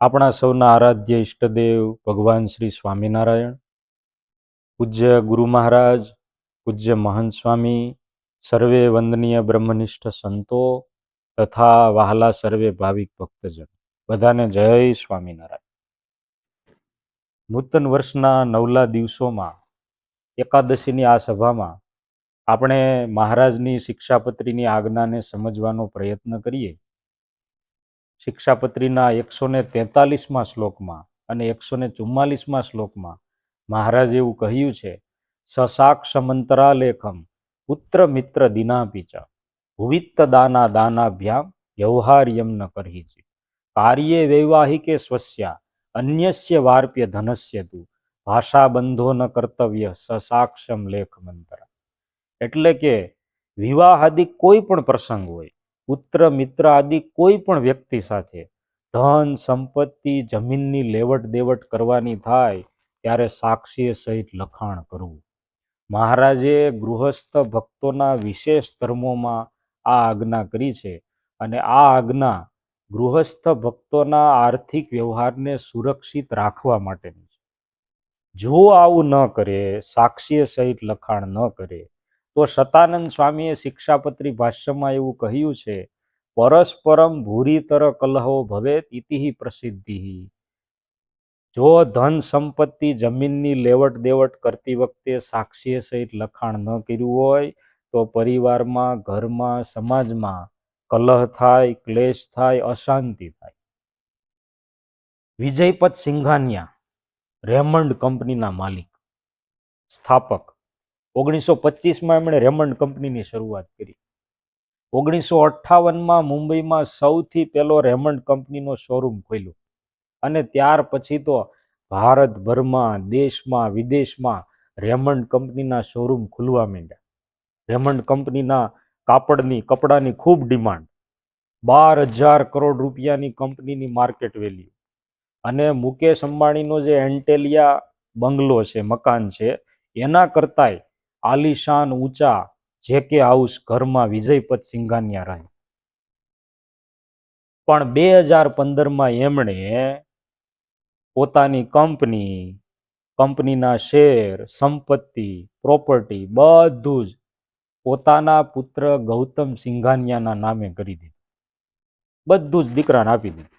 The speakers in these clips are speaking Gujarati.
આપણા સૌના આરાધ્ય ઈષ્ટદેવ ભગવાન શ્રી સ્વામિનારાયણ, પૂજ્ય ગુરુ મહારાજ, પૂજ્ય મહંત સ્વામી, સર્વે વંદનીય બ્રહ્મનિષ્ઠ સંતો તથા વહાલા સર્વે ભાવિક ભક્તજન, બધાને જય સ્વામિનારાયણ. નૂતન વર્ષના નવલા દિવસોમાં એકાદશીની આ સભામાં આપણે મહારાજની શિક્ષાપત્રીની આજ્ઞાને સમજવાનો પ્રયત્ન કરીએ. શિક્ષાપત્રીના 143મા શ્લોકમાં અને 144મા શ્લોકમાં મહારાજ એવું કહ્યું છે, સસાક્ષ મંત્રાલેખમ પુત્ર મિત્ર દિનાપીચ ભુવિત્ત દાના દાનાભ્યામ વ્યવહાર્યમ ન કરહિચિત કાર્યે વૈવાહિકે સ્વસ્યા અન્યસ્ય વાર્પ્ય ધનસ્ય તુ ભાષાબંધો ન કર્તવ્ય સસાક્ષમ લેખ મંત્ર. એટલે કે વિવાહ આદિ કોઈ પણ પ્રસંગ હોય, પુત્ર મિત્ર આદિ કોઈ પણ વ્યક્તિ સાથે ધન સંપત્તિ જમીનની લેવડ દેવડ કરવાની થાય ત્યારે સાક્ષી સહિત લખાણ કરવું. મહારાજે ગૃહસ્થ ભક્તોના વિશેષ ધર્મોમાં આ આજ્ઞા કરી છે અને આ આજ્ઞા ગૃહસ્થ ભક્તોના આર્થિક વ્યવહારને સુરક્ષિત રાખવા માટેની છે. જો આવું ન કરે, સાક્ષી સહિત લખાણ ન કરે, તો સતાનંદ સ્વામીએ શિક્ષાપત્રી ભાષ્યમાં એવું કહ્યું છે, પરસ્પરમ ભૂરીતર કલહો ભવેત ઇતિ પ્રસિદ્ધિ. જો ધન સંપત્તિ જમીનની લેવડ દેવડ કરતી વખતે સાક્ષી સહિત લખાણ ન કર્યું હોય તો પરિવારમાં, ઘરમાં, સમાજમાં કલહ થાય, ક્લેશ થાય, અશાંતિ થાય. વિજયપત સિંઘાનિયા રેમંડ કંપનીના માલિક, સ્થાપક, 1925માં એમણે રેમંડ કંપનીની શરૂઆત કરી. 1958માં મુંબઈમાં સૌથી પહેલો રેમંડ કંપનીનો શોરૂમ ખોલ્યો અને ત્યાર પછી તો ભારતભરમાં, દેશમાં, વિદેશમાં રેમંડ કંપનીના શોરૂમ ખુલવા માંડ્યા. રેમંડ કંપનીના કપડાની ખૂબ ડિમાન્ડ. 12,000 કરોડ રૂપિયાની કંપનીની માર્કેટ વેલ્યુ. અને મુકેશ અંબાણીનો જે એન્ટેલિયા બંગલો છે, મકાન છે, એના કરતાંય આલિશાન ઊંચા જેકે હાઉસ ઘરમાં વિજયપત સિંઘાનિયા રહે. પણ 2015માં એમણે પોતાની કંપનીના શેર, સંપત્તિ, પ્રોપર્ટી બધું જ પોતાના પુત્ર ગૌતમ સિંઘાનિયાના નામે કરી દીધું. બધું જ દીકરાને આપી દીધું.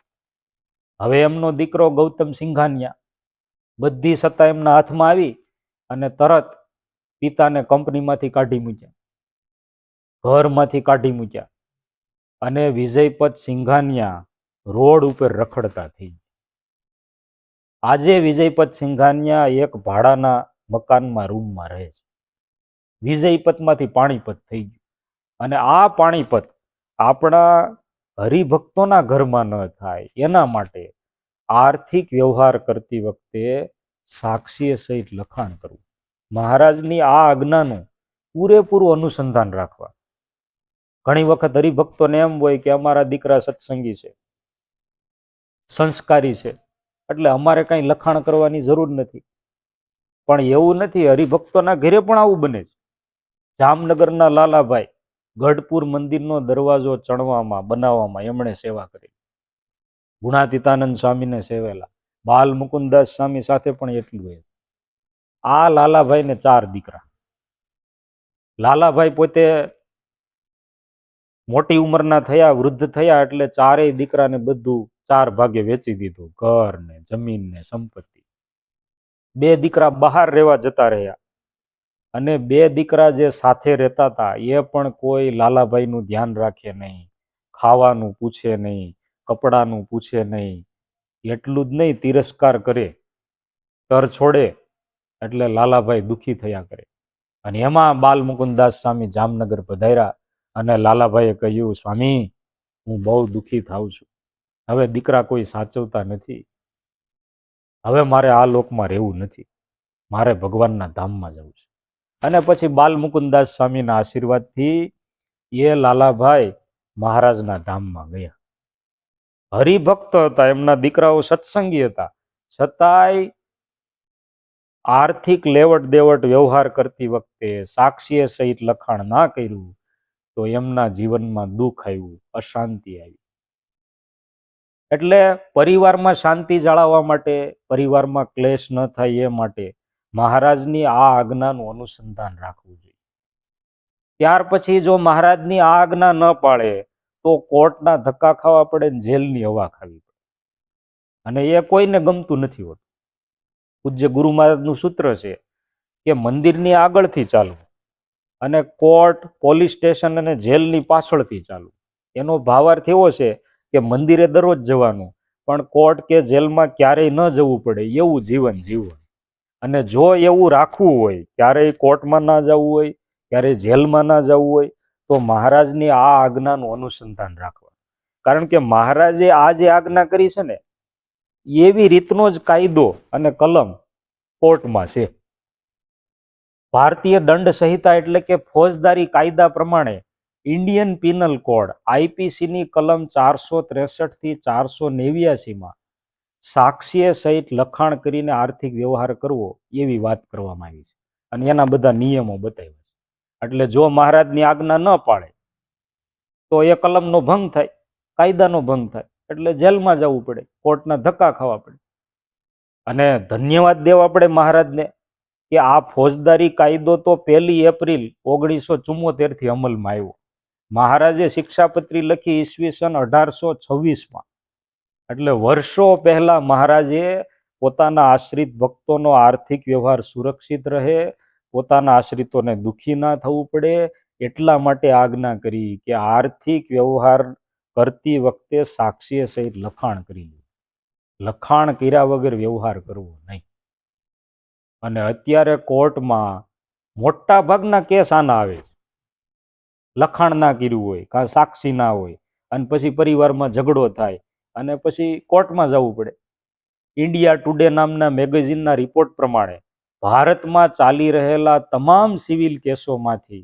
હવે એમનો દીકરો ગૌતમ સિંઘાનિયા બધી સત્તા એમના હાથમાં આવી અને તરત પિતાને કંપનીમાંથી કાઢી મૂક્યા, ઘરમાંથી કાઢી મૂક્યા અને વિજયપત સિંઘાનિયા રોડ ઉપર રખડતા થઈ. આજે વિજયપત સિંઘાનિયા એક ભાડાના મકાનમાં, રૂમમાં રહે છે. વિજયપતમાંથી પાણીપત થઈ ગયું. અને આ પાણીપત આપણા હરિભક્તોના ઘરમાં ન થાય એના માટે આર્થિક વ્યવહાર કરતી વખતે સાક્ષી સહિત લખાણ કરવું. મહારાજની આ આજ્ઞાનું પૂરેપૂરું અનુસંધાન રાખવા. ઘણી વખત હરિભક્તોને એમ હોય કે અમારા દીકરા સત્સંગી છે, સંસ્કારી છે, એટલે અમારે કંઈ લખાણ કરવાની જરૂર નથી. પણ એવું નથી, હરિભક્તોના ઘરે પણ આવું બને છે. જામનગરના લાલાભાઈ ગઢપુર મંદિરનો દરવાજો બનાવવામાં એમણે સેવા કરી. ગુણાતીતાનંદ સ્વામીને સેવેલા, બાલ મુકુદાસ સ્વામી સાથે પણ એટલું હોય. આ લાલાભાઈને 4 દીકરા. લાલાભાઈ પોતે મોટી ઉંમરના થયા, વૃદ્ધ થયા, એટલે 4 દીકરાને બધું 4 ભાગે વેચી દીધું, ઘર ને જમીન ને સંપત્તિ. 2 દીકરા બહાર રહેવા જતા રહ્યા અને 2 દીકરા જે સાથે રહેતા હતા એ પણ કોઈ લાલાભાઈનું ધ્યાન રાખે નહીં, ખાવાનું પૂછે નહીં, કપડાનું પૂછે નહીં. એટલું જ નહીં, તિરસ્કાર કરે, તર છોડે એટલે લાલાભાઈ દુઃખી થયા કરે. અને એમાં બાલ મુકુદાસ સ્વામી જામનગર પધાર્યા અને લાલાભાઈએ કહ્યું, સ્વામી, હું બહુ દુઃખી થાઉં છું. હવે દીકરા કોઈ સાચવતા નથી. હવે મારે આ લોકમાં રહેવું નથી. મારે ભગવાનના ધામમાં જવું છે. અને પછી બાલ મુકુદાસ સ્વામીના આશીર્વાદથી એ લાલાભાઈ મહારાજના ધામમાં ગયા. હરિભક્ત હતા, એમના દીકરાઓ સત્સંગી હતા, છતાંય આર્થિક લેવડ દેવડ વ્યવહાર કરતી વખતે સાક્ષીએ સહિત લખાણ ના કર્યું તો એમના જીવનમાં દુઃખ આવ્યું, અશાંતિ આવી. એટલે પરિવારમાં શાંતિ જાળવવા માટે, પરિવારમાં ક્લેશ ન થાય એ માટે મહારાજની આ આજ્ઞાનું અનુસંધાન રાખવું જોઈએ. ત્યાર પછી જો મહારાજની આ આજ્ઞા ન પાળે તો કોર્ટના ધક્કા ખાવા પડે ને જેલની હવા ખાવી પડે, અને એ કોઈને ગમતું નથી હોતું. પૂજ્ય ગુરુ મહારાજનું સૂત્ર છે કે મંદિરની આગળથી ચાલવું અને કોર્ટ, પોલીસ સ્ટેશન અને જેલની પાછળથી ચાલવું. એનો ભાવાર્થ એવો છે કે મંદિરે દરરોજ જવાનું, પણ કોર્ટ કે જેલમાં ક્યારેય ન જવું પડે એવું જીવન જીવવું. અને જો એવું રાખવું હોય, ક્યારેય કોર્ટમાં ના જવું હોય, ક્યારેય જેલમાં ના જવું હોય, તો મહારાજની આ આજ્ઞાનું અનુસંધાન રાખવા. કારણ કે મહારાજે આ જે આજ્ઞા કરી છે ને, એવી રીતનો જ કાયદો અને કલમ કોર્ટમાં છે. ભારતીય દંડ સંહિતા એટલે કે ફોજદારી કાયદા પ્રમાણે ઇન્ડિયન પિનલ કોડ આઈપીસીની કલમ 463 થી 489 સાક્ષીએ સહિત લખાણ કરીને આર્થિક વ્યવહાર કરવો એવી વાત કરવામાં આવી છે, અને એના બધા નિયમો બતાવ્યા છે. એટલે જો મહારાજની આજ્ઞા ન પાળે તો એ કલમનો ભંગ થાય, કાયદાનો ભંગ થાય, એટલે જેલમાં જવું પડે, કોર્ટના ધક્કા ખાવા પડે. અને ધન્યવાદ દેવા પડે મહારાજને કે આ ફોજદારી કાયદો તો 1 એપ્રિલ 1974 થી અમલમાં આવ્યો. મહારાજે શિક્ષાપત્રી લખી ઈસવીસન 1826માં, એટલે વર્ષો પહેલા મહારાજે પોતાના આશ્રિત ભક્તોનો આર્થિક વ્યવહાર સુરક્ષિત રહે, પોતાના આશ્રિતોને દુઃખી ના થવું પડે, એટલા માટે આજ્ઞા કરી કે આર્થિક વ્યવહાર કરતી વખતે સાક્ષીએ સહિત લખાણ કરી લે, લખાણ કર્યા વગર વ્યવહાર કરવો નહીં. અને અત્યારે કોર્ટમાં મોટા ભાગના કેસ આના આવે છે, લખાણ ના કર્યું હોય, કાં સાક્ષી ના હોય, અને પછી પરિવારમાં ઝઘડો થાય અને પછી કોર્ટમાં જવું પડે. ઇન્ડિયા ટુડે નામના મેગેઝિનના રિપોર્ટ પ્રમાણે ભારતમાં ચાલી રહેલા તમામ સિવિલ કેસોમાંથી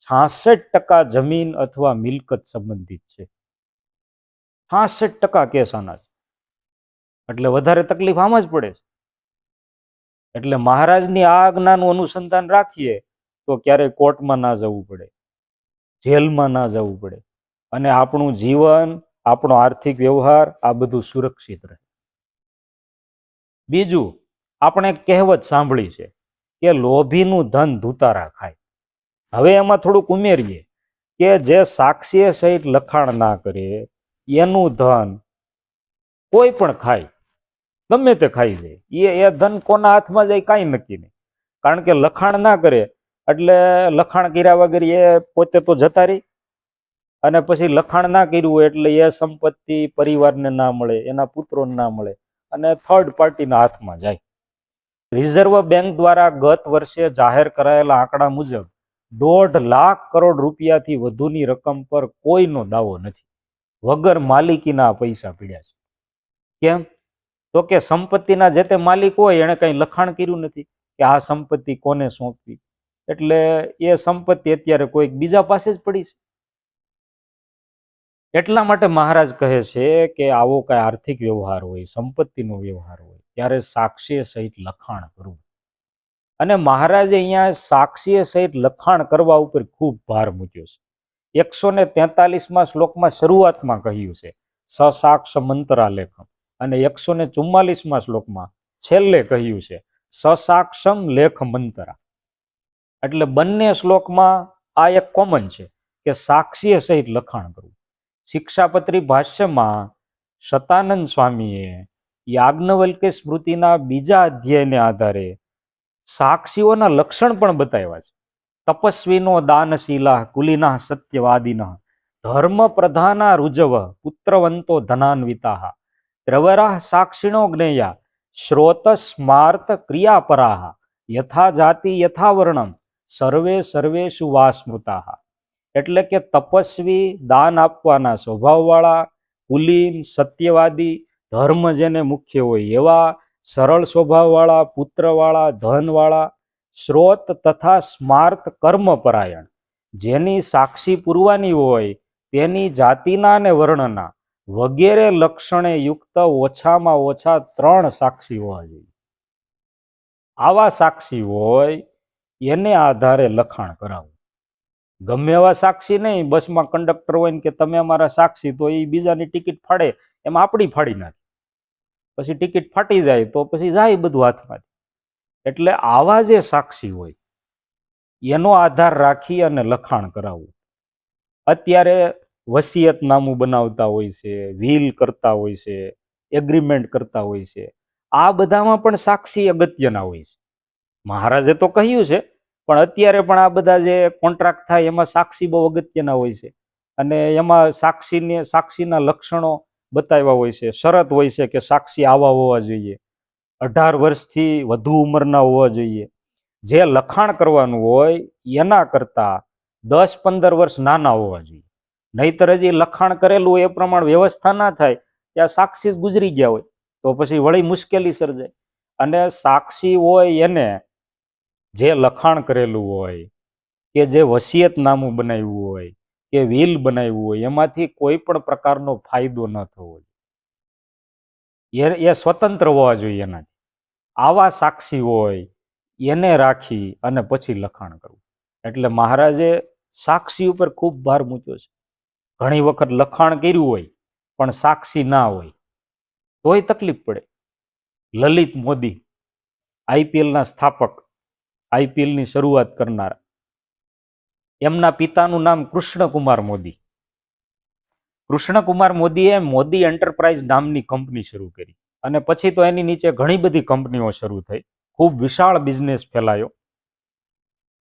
66% જમીન અથવા મિલકત સંબંધિત છે. 66% કેસ આના છે. એટલે વધારે તકલીફ આમ જ પડે છે. એટલે મહારાજની આ આજ્ઞાનું અનુસંધાન રાખીએ તો ક્યારેય કોર્ટમાં ના જવું પડે, જેલમાં ના જવું પડે, અને આપણું જીવન, આપણો આર્થિક વ્યવહાર આ બધું સુરક્ષિત રહે. બીજું, આપણે કહેવત સાંભળી છે કે લોભીનું ધન ધૂતારા ખાય. હવે એમાં થોડુંક ઉમેરીએ કે જે સાક્ષીએ સહિત લખાણ ના કરે એનું ધન કોઈ પણ ખાય, ગમે તે ખાઈ જાય, એ ધન કોના હાથમાં જાય કાંઈ નક્કી નહીં. કારણ કે લખાણ ના કરે એટલે લખાણ કર્યા વગર એ પોતે તો જતા રહી, અને પછી લખાણ ના કર્યું હોય એટલે એ સંપત્તિ પરિવારને ના મળે, એના પુત્રોને ના મળે, અને થર્ડ પાર્ટીના હાથમાં જાય. રિઝર્વ બેંક દ્વારા ગત વર્ષે જાહેર કરાયેલા આંકડા મુજબ 1.5 લાખ કરોડ રૂપિયાથી વધુની રકમ પર કોઈનો દાવો નથી, વગર માલિકીના પૈસા પીડ્યા છે. કેમ? તો કે સંપત્તિના જે તે માલિક હોય એને કંઈ લખાણ કર્યું નથી કે આ સંપત્તિ કોને સોંપવી, એટલે એ સંપત્તિ અત્યારે કોઈક બીજા પાસે જ પડી છે. એટલા માટે મહારાજ કહે છે કે આવો કઈ આર્થિક વ્યવહાર હોય, સંપત્તિનો વ્યવહાર હોય, ત્યારે સાક્ષીએ સહિત લખાણ કરવું. અને મહારાજે અહીંયા સાક્ષીએ સહિત લખાણ કરવા ઉપર ખૂબ ભાર મૂક્યો છે. 143માં શ્લોકમાં શરૂઆતમાં કહ્યું છે સસાક્ષ મંત્રા લેખમ, અને 144માં શ્લોકમાં છેલ્લે કહ્યું છે સસાક્ષમ લેખ મંતરા. એટલે બંને શ્લોકમાં આ એક કોમન છે કે સાક્ષીએ સહિત લખાણ કરવું. શિક્ષાપત્રી ભાષ્યમાં શતાનંદ સ્વામીએ યાજ્ઞવલ્ક્ય સ્મૃતિના 2 અધ્યાયને આધારે સાક્ષીઓના લક્ષણ પણ બતાવ્યા છે. તપસ્વીનો દાનશીલા કુલીના સત્યવાદિના ધર્મ પ્રધાના રુજવ પુત્રવંતો ધનાન્વિતા ત્રવરા સાક્ષિણો જ્ઞેયા શ્રોત સ્માર્ત ક્રિયાપરાહ યથા જાતિ યથા વર્ણમ સર્વે સર્વેષુ વા સ્મૃતા. એટલે કે તપસ્વી, દાન આપવાના સ્વભાવવાળા, કુલીન, સત્યવાદી, ધર્મ જેને મુખ્ય હોય એવા, સરળ સ્વભાવવાળા, પુત્રવાળા, ધનવાળા, શ્રોત તથા સ્માર્ત કર્મપરાયણ, જેની સાક્ષી પૂરવાની હોય તેની જાતિના અને વર્ણના વગેરે લક્ષણે યુક્ત ઓછામાં ઓછા 3 સાક્ષી હોવા જોઈએ. આવા સાક્ષી હોય એને આધારે લખાણ કરાવવું. ગમે એવા સાક્ષી નહીં, બસમાં કંડક્ટર હોય ને કે તમે અમારા સાક્ષી, તો એ બીજાની ટિકિટ ફાડે એમાં આપણી ફાડી નાખી, પછી ટિકિટ ફાટી જાય તો પછી જાય બધું હાથમાંથી. એટલે આવા જે સાક્ષી હોય એનો આધાર રાખી અને લખાણ કરાવવું. અત્યારે વસિયતનામું બનાવતા હોય છે, વિલ કરતા હોય છે, એગ્રીમેન્ટ કરતા હોય છે. આ બધામાં પણ સાક્ષી અગત્યના હોય છે. મહારાજે તો કહ્યું છે, પણ અત્યારે પણ આ બધા જે કોન્ટ્રાક્ટ થાય એમાં સાક્ષી બહુ અગત્યના હોય છે. અને એમાં સાક્ષીના લક્ષણો બતાવ્યા હોય છે. શરત હોય છે કે સાક્ષી આવા હોવા જોઈએ, 18 વર્ષથી વધુ ઉંમરના હોવા જોઈએ. જે લખાણ કરવાનું હોય એના કરતા 10-15 વર્ષ નાના હોવા જોઈએ. નહીતર હજી લખાણ કરેલું એ પ્રમાણે વ્યવસ્થા ના થાય ત્યાં સાક્ષી ગુજરી ગયા હોય તો પછી વળી મુશ્કેલી સર્જાય. અને સાક્ષી હોય એને જે લખાણ કરેલું હોય કે જે વસિયતનામું બનાવ્યું હોય કે વિલ બનાવ્યું હોય એમાંથી કોઈ પણ પ્રકારનો ફાયદો ન થવો જોઈએ. એ સ્વતંત્ર હોવા જોઈએ એનાથી. આવા સાક્ષી હોય એને રાખી અને પછી લખાણ કરવું. એટલે મહારાજે સાક્ષી ઉપર ખૂબ ભાર મૂક્યો છે. ઘણી વખત લખાણ કર્યું હોય પણ સાક્ષી ના હોય તોય તકલીફ પડે. લલિત મોદી, આઈપીએલના સ્થાપક, આઈપીએલની શરૂઆત કરનાર, એમના પિતાનું નામ કૃષ્ણકુમાર મોદી. કૃષ્ણકુમાર મોદીએ મોદી એન્ટરપ્રાઇઝ નામની કંપની શરૂ કરી અને પછી તો એની નીચે ઘણી બધી કંપનીઓ શરૂ થઈ. ખૂબ વિશાળ બિઝનેસ ફેલાયો.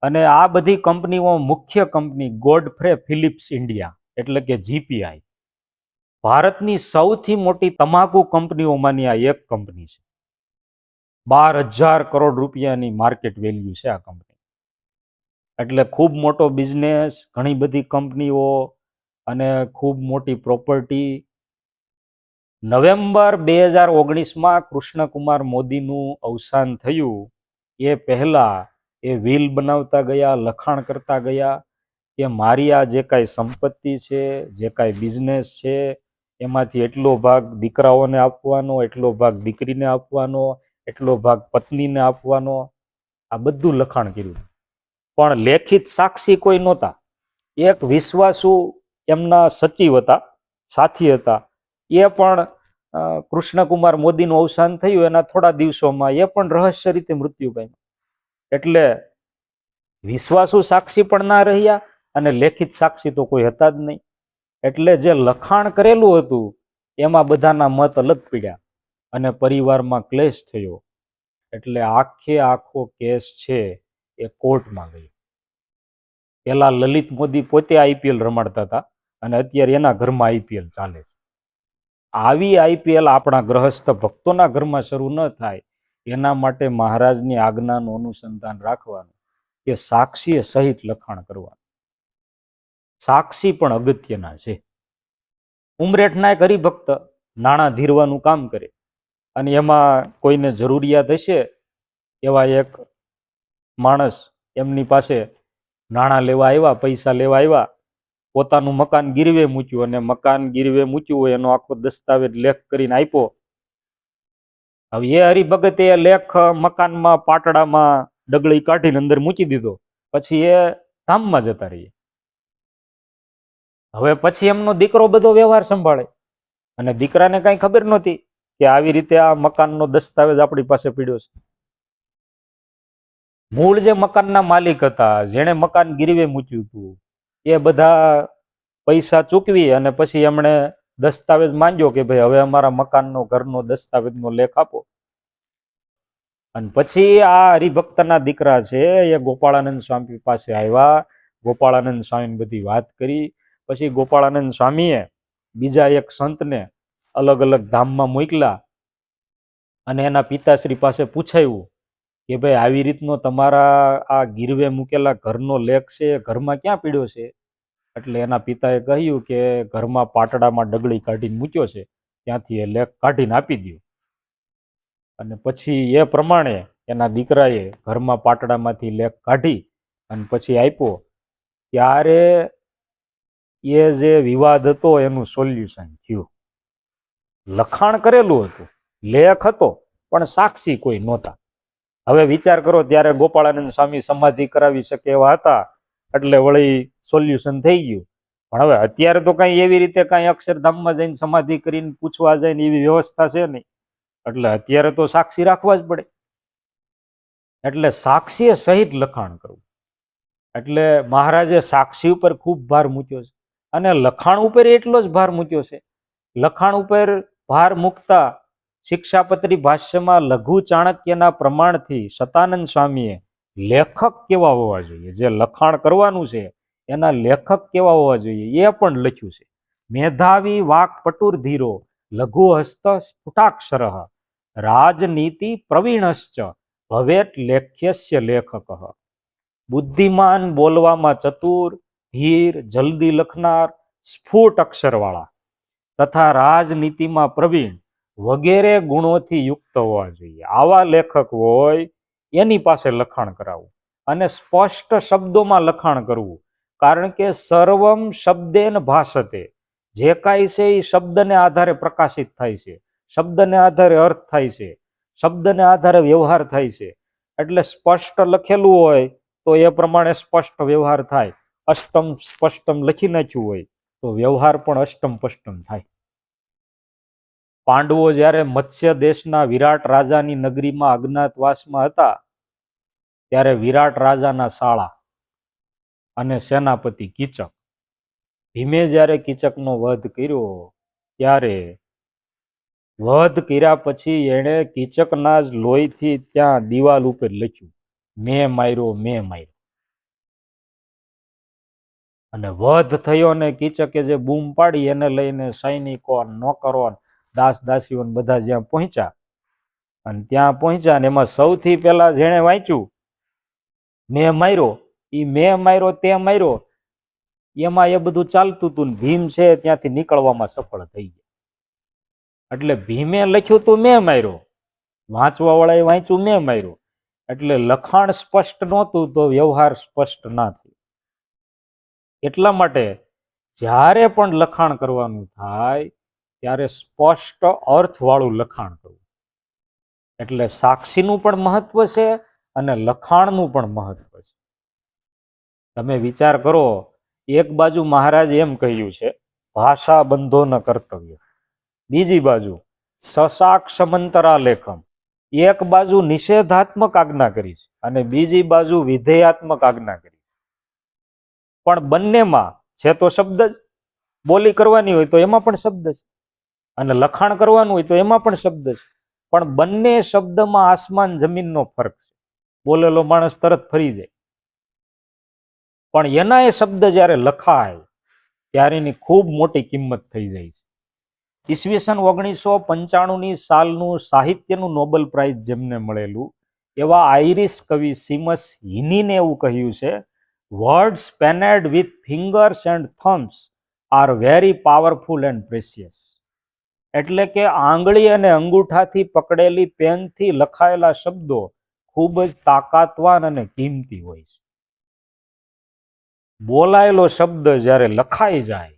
અને આ બધી કંપનીઓ, મુખ્ય કંપની ગોડફ્રે ફિલિપ્સ ઇન્ડિયા એટલે કે જીપીઆઈ, ભારતની સૌથી મોટી તમાકુ કંપનીઓમાંની આ એક કંપની છે. 12,000 કરોડ રૂપિયાની માર્કેટ વેલ્યુ છે આ કંપની. એટલે ખૂબ મોટો બિઝનેસ, ઘણી બધી કંપનીઓ અને ખૂબ મોટી પ્રોપર્ટી. નવેમ્બર 2019માં કૃષ્ણકુમાર મોદીનું અવસાન થયું. એ પહેલા એ વિલ બનાવતા ગયા, લખાણ કરતા ગયા કે મારી આ જે કાંઈ સંપત્તિ છે, જે કાંઈ બિઝનેસ છે, એમાંથી એટલો ભાગ દીકરાઓને આપવાનો, એટલો ભાગ દીકરીને આપવાનો, એટલો ભાગ પત્નીને આપવાનો. આ બધું લખાણ કર્યું. પણ લેખિત સાક્ષી કોઈ નહોતા. એક વિશ્વાસુ એમના સચિવ હતા, સાથી હતા. એ પણ કૃષ્ણકુમાર મોદીનું અવસાન થયું એના થોડા દિવસોમાં એ પણ રહસ્ય રીતે મૃત્યુ પામ્યા. એટલે વિશ્વાસુ સાક્ષી પણ ના રહ્યા અને લેખિત સાક્ષી તો કોઈ હતા જ નહીં. એટલે જે લખાણ કરેલું હતું એમાં બધાના મત અલગ પડ્યા અને પરિવારમાં ક્લેશ થયો. એટલે આખો કેસ છે એ કોર્ટમાં ગયો. પેલા લલિત મોદી પોતે આઈપીએલ રમાડતા હતા અને અત્યારે એના ઘરમાં આઈપીએલ ચાલે છે. આવી આઈપીએલ આપણા ગ્રહસ્થ ભક્તોના ઘરમાં શરૂ ન થાય એના માટે મહારાજની આજ્ઞાનું અનુસંધાન રાખવાનું કે સાક્ષીએ સહિત લખાણ કરવાનું. સાક્ષી પણ અગત્યના છે. ઉમરેઠના એક હરિભક્ત નાણાં ધીરવાનું કામ કરે અને એમાં કોઈને જરૂરિયાત હશે એવા એક માણસ એમની પાસે નાણાં લેવા આવ્યા, પૈસા લેવા આવ્યા. પોતાનું મકાન ગીરવે મૂક્યું અને મકાન ગીરવે મૂક્યું હોય એનો આખો દસ્તાવેજ લેખ કરીને આપ્યો. હવે એ હરિભગતે એ લેખ મકાનમાં પાટડામાં ડગળી કાઢીને અંદર મૂકી દીધો. પછી એ ધામમાં જતા રહીએ. હવે પછી એમનો દીકરો બધો વ્યવહાર સંભાળે અને દીકરાને કઈ ખબર નહોતી કે આવી રીતે આ મકાનનો દસ્તાવેજ આપણી પાસે પડ્યો છે. મૂળ જે મકાનના માલિક હતા, જેણે મકાન ગીરવે મૂક્યું હતું, એ બધા પૈસા ચૂકવી અને પછી એમણે દસ્તાવેજ માંગ્યો કે ભાઈ હવે અમારા મકાનનો, ઘરનો દસ્તાવેજનો લેખ આપો. અને પછી આ હરિભક્તના દીકરા છે એ ગોપાળાનંદ સ્વામી પાસે આવ્યા. ગોપાળાનંદ સ્વામીને બધી વાત કરી. પછી ગોપાળાનંદ સ્વામીએ બીજા એક સંતને અલગ અલગ ધામમાં મોકલા અને એના પિતાશ્રી પાસે પૂછાયું કે ભાઈ આવી રીતનો તમારા આ ગીરવે મૂકેલા ઘરનો લેખ છે ઘરમાં ક્યાં પીડ્યો છે? એટલે એના પિતાએ કહ્યું કે ઘરમાં પાટડામાં ડગળી કાઢીને મૂક્યો છે, ત્યાંથી એ લેખ કાઢીને આપી દો. અને પછી એ પ્રમાણે એના દીકરાએ ઘરમાં પાટડામાંથી લેખ કાઢી અને પછી આપ્યો. ત્યારે એ જે વિવાદ હતો એનું સોલ્યુશન થયું. લખાણ કરેલું હતું, લેખ હતો, પણ સાક્ષી કોઈ નહોતા. હવે વિચાર કરો, ત્યારે ગોપાળાનંદ સ્વામી સમાધિ કરાવી શકે એવા હતા એટલે વળી સોલ્યુશન થઈ ગયું. પણ હવે અત્યારે તો કઈ એવી રીતે કઈ અક્ષરધામમાં જઈને સમાધિ કરીને પૂછવા જાય ને એવી વ્યવસ્થા છે નહીં. એટલે અત્યારે તો સાક્ષી રાખવા જ પડે. એટલે સાક્ષીએ સહિત લખાણ કરવું. એટલે મહારાજે સાક્ષી ઉપર ખૂબ ભાર મૂક્યો છે અને લખાણ ઉપર એટલો જ ભાર મૂક્યો છે. લખાણ ઉપર ભાર મૂકતા શિક્ષાપત્રી ભાષ્યમાં લઘુ ચાણક્યના પ્રમાણથી સતાનંદ સ્વામીએ લેખક કેવા હોવા જોઈએ, જે લખાણ કરવાનું છે એના લેખક કેવા હોવા જોઈએ એ પણ લખ્યું છે. મેધાવી વાક પટુર ધીરો લઘુ હસ્ત સ્ફુટાક્ષર રાજનીતિ પ્રવીણશ્ચ ભવેત લેખ્યસ્ય લેખક. બુદ્ધિમાન, બોલવામાં ચતુર, ધીર, જલ્દી લખનાર, સ્ફુટ અક્ષરવાળા તથા રાજનીતિમાં પ્રવીણ વગેરે ગુણોથી યુક્ત હોવા જોઈએ. આવા લેખક હોય એની પાસે લખાણ કરાવવું અને સ્પષ્ટ શબ્દોમાં લખાણ કરવું. કારણ કે સર્વમ શબ્દેન ભાષતે, જે કાંઈ છે એ શબ્દને આધારે પ્રકાશિત થાય છે, શબ્દને આધારે અર્થ થાય છે, શબ્દને આધારે વ્યવહાર થાય છે. એટલે સ્પષ્ટ લખેલું હોય તો એ પ્રમાણે સ્પષ્ટ વ્યવહાર થાય. અષ્ટમ સ્પષ્ટમ લખી નાખ્યું હોય તો વ્યવહાર પણ અષ્ટમ સ્પષ્ટમ થાય. પાંડવો જ્યારે મત્સ્ય દેશના વિરાટ રાજાની નગરીમાં અજ્ઞાતવાસમાં હતા ત્યારે વિરાટ રાજાના શાળા અને સેનાપતિ કીચક, ભીમે જ્યારે કીચકનો વધ કર્યો ત્યારે વધ કર્યા પછી એણે કીચકના જ લોહીથી ત્યાં દિવાલ ઉપર લખ્યું, મેં માર્યો, મેં માર્યો. અને વધ થયો ને કીચકે જે બૂમ પાડી એને લઈને સૈનિકો, નોકરો, દાસ દાસીઓ બધા જ્યાં પહોંચ્યા અને ત્યાં પહોંચ્યા ને એમાં સૌથી પહેલા જેણે વાંચ્યું મેં માર્યો, એ મેં માર્યો તે માર્યો, એમાં એ બધું ચાલતું હતું. ભીમ છે ત્યાંથી નીકળવામાં સફળ થઈ ગયા. એટલે ભીમે લખ્યું તું મેં માર્યો, વાંચવા વાળાએ વાંચ્યું મેં માર્યો. એટલે લખાણ સ્પષ્ટ નહોતું તો વ્યવહાર સ્પષ્ટ ના થયો. એટલા માટે જ્યારે પણ લખાણ કરવાનું થાય ત્યારે સ્પષ્ટ અર્થવાળું લખાણ કરવું. એટલે સાક્ષીનું પણ મહત્વ છે અને લખાણનું પણ મહત્વ છે. તમે વિચાર કરો, એક બાજુ મહારાજ એમ કહ્યું છે ભાષા બંધો ન કર્તવ્ય, બીજી બાજુ સસાક્ષમંતરા લેખમ, એક બાજુ નિષેધાત્મક આજ્ઞા કરી છે અને બીજી બાજુ વિધેયાત્મક આજ્ઞા કરી. પણ બંનેમાં છે તો શબ્દ જ. બોલી કરવાની હોય તો એમાં પણ શબ્દ છે અને લખાણ કરવાનું હોય તો એમાં પણ શબ્દ છે. પણ બંને શબ્દમાં આસમાન જમીનનો ફરક છે. બોલેલો માણસ તરત ફરી જાય, પણ એના એ શબ્દ જ્યારે લખાય ત્યારે એની ખૂબ મોટી કિંમત થઈ જાય છે. ઈસવીસન 1995 સાલનું સાહિત્યનું નોબેલ પ્રાઇઝ જેમને મળેલું એવા આઇરિશ કવિ સિમસ હિનીને એવું કહ્યું છે, words penned with fingers and thumbs are very powerful and precious. એટલે કે આંગળી અને અંગૂઠાથી પકડેલી પેનથી લખાયેલા શબ્દો ખૂબ જ તાકાતવાન અને કિંમતી હોય છે. બોલાયેલો શબ્દ જ્યારે લખાઈ જાય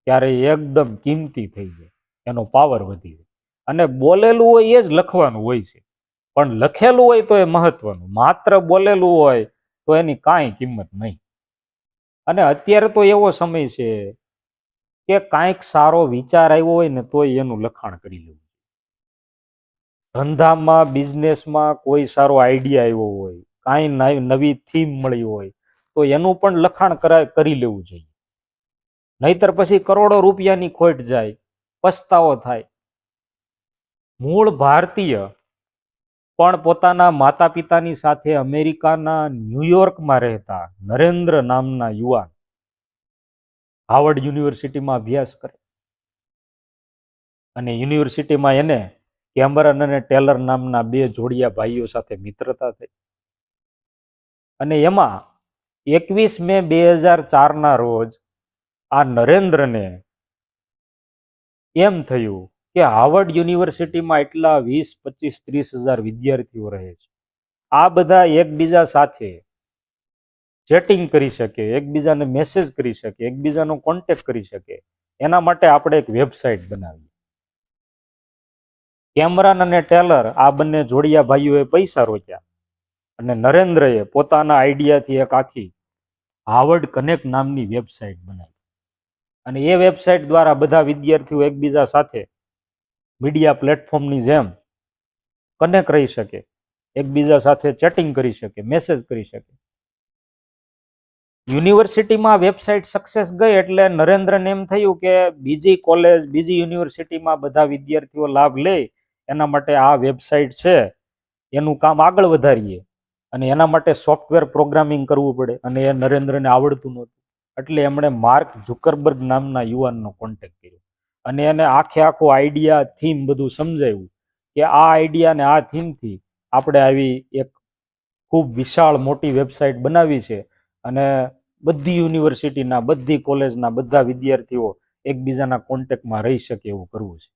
ત્યારે એકદમ કિંમતી થઈ જાય, એનો પાવર વધી જાય. અને બોલેલું હોય એ જ લખવાનું હોય છે, પણ લખેલું હોય તો એ મહત્વનું. માત્ર બોલેલું હોય તો એની કાંઈ કિંમત નહીં. અને અત્યારે તો એવો સમય છે કે કાંઈક સારો વિચાર આવ્યો હોય ને તોય એનું લખાણ કરી લેવું. ધંધામાં, બિઝનેસમાં કોઈ સારો આઈડિયા આવ્યો હોય, કાંઈ નવી થીમ મળી હોય તો એનું પણ લખાણ કરી લેવું જોઈએ. નહીતર પછી કરોડો રૂપિયાની ખોટ જાય, પસ્તાવો થાય. મૂળ ભારતીય પણ પોતાના માતા પિતાની સાથે અમેરિકાના ન્યુયોર્કમાં રહેતા નરેન્દ્ર નામના યુવાન હાર્વર્ડ યુનિવર્સિટીમાં અભ્યાસ કરે અને યુનિવર્સિટીમાં એને કેમરન અને ટેલર નામના બે જોડિયા ભાઈઓ સાથે મિત્રતા થઈ. અને એમાં 21 મે 2004 રોજ આ નરેન્દ્રને એમ થયું કે હાર્વર્ડ યુનિવર્સિટીમાં એટલા 20, 25, 30 હજાર વિદ્યાર્થીઓ રહે છે, આ બધા એકબીજા સાથે ચેટિંગ કરી શકે, એકબીજાને મેસેજ કરી શકે, એકબીજાનો કોન્ટેક્ટ કરી શકે, એના માટે આપણે એક વેબસાઇટ બનાવી. કેમરન અને ટેલર આ બંને જોડિયા ભાઈઓએ પૈસા રોક્યા અને નરેન્દ્રએ પોતાના આઈડિયાથી એક આખી હાર્વર્ડ કનેક્ટ નામની વેબસાઇટ બનાવી. અને એ વેબસાઇટ દ્વારા બધા વિદ્યાર્થીઓ એકબીજા સાથે મીડિયા પ્લેટફોર્મની જેમ કનેક્ટ રહી શકે, એકબીજા સાથે ચેટિંગ કરી શકે, મેસેજ કરી શકે. યુનિવર્સિટીમાં વેબસાઇટ સક્સેસ ગઈ એટલે નરેન્દ્રને એમ થયું કે બીજી કોલેજ, બીજી યુનિવર્સિટીમાં બધા વિદ્યાર્થીઓ લાભ લે એના માટે આ વેબસાઇટ છે એનું કામ આગળ વધારીએ, અને એના માટે સોફ્ટવેર પ્રોગ્રામિંગ કરવું પડે, અને એ નરેન્દ્રને આવડતું નહોતું. એટલે એમણે માર્ક ઝુકરબર્ગ નામના યુવાનનો કોન્ટેક્ટ કર્યો અને એને આખો આઈડિયા, થીમ બધું સમજાવ્યું કે આ આઈડિયા ને આ થીમથી આપણે આવી એક ખૂબ વિશાળ મોટી વેબસાઇટ બનાવી છે અને બધી યુનિવર્સિટીના, બધી કોલેજના બધા વિદ્યાર્થીઓ એકબીજાના કોન્ટેક્ટમાં રહી શકે એવું કરવું છે.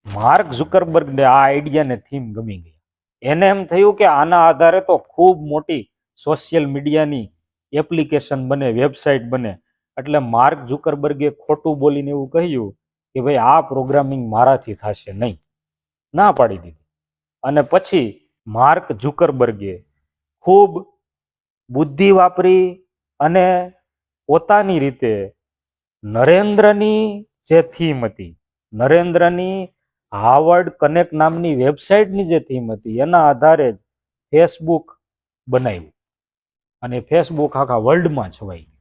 માર્ક ઝુકરબર્ગને આ આઈડિયાને થીમ ગમી ગઈ. એને એમ થયું કે આના આધારે તો ખૂબ મોટી સોશિયલ મીડિયાની એપ્લિકેશન બને, વેબસાઇટ બને. એટલે માર્ક ઝુકરબર્ગે ખોટું બોલીને એવું કહ્યું કે ભાઈ આ પ્રોગ્રામિંગ મારાથી થશે નહીં, ના પાડી દીધી. અને પછી માર્ક ઝુકરબર્ગે ખૂબ બુદ્ધિ વાપરી અને પોતાની રીતે નરેન્દ્રની જે થીમ હતી, નરેન્દ્રની હાર્વર્ડ કનેક્ટ નામની વેબસાઇટની જે થીમ હતી એના આધારે જ ફેસબુક બનાવ્યું અને ફેસબુક આખા વર્લ્ડમાં છવાઈ ગયું.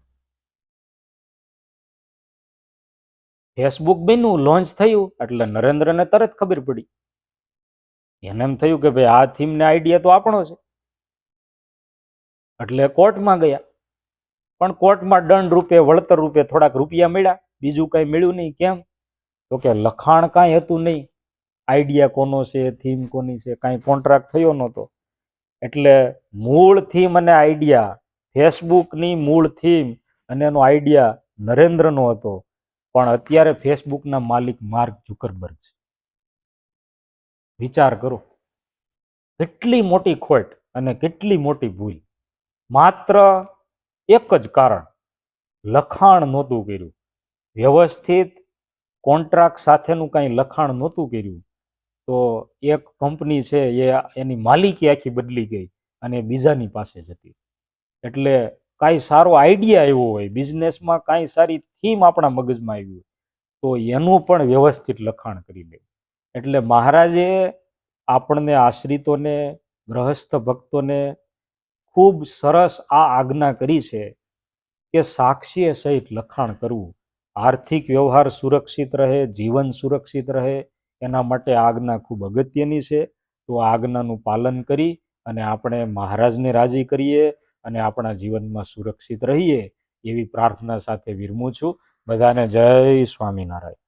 ફેસબુક બન્યું, લોન્ચ થયું એટલે નરેન્દ્રને તરત ખબર પડી. એને એમ થયું કે ભાઈ આ થીમ ને આઈડિયા તો આપણો છે. એટલે કોર્ટમાં ગયા, પણ કોર્ટમાં દંડ રૂપે, વળતર રૂપે થોડાક રૂપિયા મળ્યા, બીજું કઈ મળ્યું નહીં. કેમ? તો કે લખાણ કાંઈ હતું નહીં, આઈડિયા કોનો છે, થીમ કોની છે, કાંઈ કોન્ટ્રાક્ટ થયો નહોતો. એટલે મૂળ થીમ અને આઈડિયા, ફેસબુકની મૂળ થીમ અને એનો આઈડિયા નરેન્દ્રનો હતો, પણ અત્યારે ફેસબુકના માલિક માર્ક ઝુકરબર્ગ છે. વિચાર કરો, કેટલી મોટી ખોટ અને કેટલી મોટી ભૂલ. માત્ર એક જ કારણ, લખાણ નહોતું કર્યું, વ્યવસ્થિત કોન્ટ્રાક્ટ સાથેનું કાંઈ લખાણ નહોતું કર્યું, તો એક કંપની છે એની માલિકી આખી બદલી ગઈ અને બીજાની પાસે જતી. એટલે કાંઈ સારો આઈડિયા આવ્યો હોય, બિઝનેસમાં કાંઈ સારી થીમ આપણા મગજમાં આવી હોય, તો એનું પણ વ્યવસ્થિત લખાણ કરી લે. એટલે મહારાજે આપણને, આશ્રિતોને, ગ્રહસ્થ ભક્તોને ખૂબ સરસ આ આજ્ઞા કરી છે કે સાક્ષીએ સહિત લખાણ કરવું. આર્થિક વ્યવહાર સુરક્ષિત રહે, જીવન સુરક્ષિત રહે, એના માટે આજ્ઞા ખૂબ અગત્યની છે. તો આ આજ્ઞાનું પાલન કરી અને આપણે મહારાજને રાજી કરીએ અને આપણા જીવનમાં સુરક્ષિત રહીએ એવી પ્રાર્થના સાથે વિરમું છું. બધાને જય સ્વામિનારાયણ.